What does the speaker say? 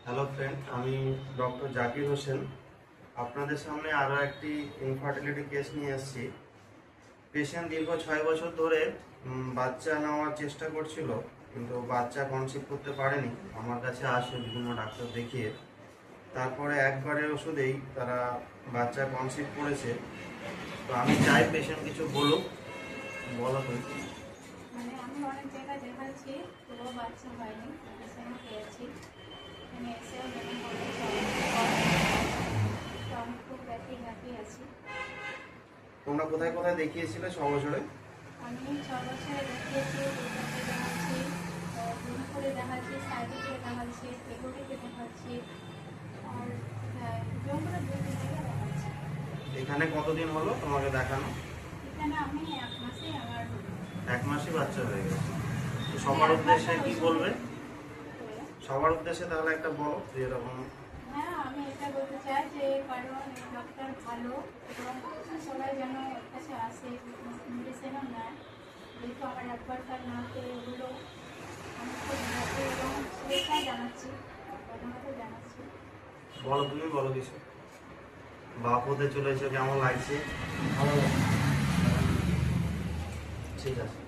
Hello friend, আমি doctor Zakir Hossain. আপনাদের সামনে আরও একটি ইনফার্টিলিটি কেস নিয়ে এসেছি। পেশেন্ট দীর্ঘ 6 বছর ধরে বাচ্চা নেওয়ার চেষ্টা করছিল, কিন্তু বাচ্চা কনসিভ করতে পারেনি। আমার কাছে আসে বিভিন্ন ডাক্তার দেখিয়ে, তারপরে একবারের ওষুধেই তারা বাচ্চা কনসিভ করেছে। তো আমি চাই পেশেন্ট কিছু বলুক। বলো তুমি। আমি অনেক জায়গায় দেখাচ্ছি, তবুও বাচ্চা হয়নি। মেডিসিনও পেয়েছি, এখানে এসেও যখন বলেছে তো আমি খুব হ্যাপি আছি। তোমরা কোথায় কোথায় দেখিয়েছিলে 6 বছরে? আমি 6 বছরে দেখিয়েছি, দুর্গাতে দেখাচ্ছি, দুর্গাপুরে দেখাচ্ছি, সাইডিতে দেখাচ্ছি, এগুলিতে দেখাচ্ছি, আর জঙ্গলের বিভিন্ন জায়গায় দেখাচ্ছি। এখানে কতদিন হলো তোমাকে দেখানো? এখানে আমি 1 মাসেই আমার 1 মাসই বাচ্চা হয়ে গেছে। তো সবার উদ্দেশ্যে কি বলবে? সবার উদ্দেশ্যে তাহলে একটা বলো যেরকম। হ্যাঁ, আমি এটা বলতে চাই যে কারণ ডক্টর ভালো এবং সবাই যেন ওর কাছে আসে, মেডিসিনও নেয়। যেহেতু আমার একবারকার না পেয়ে ওগুলো আমি খুব হ্যাপি এবং সেটাই জানাচ্ছি, প্রথমত জানাচ্ছি। বলো, তুমি বলো কিছু। বাপ হতে চলেছে, কেমন লাগছে? ভালো লাগে। ঠিক আছে।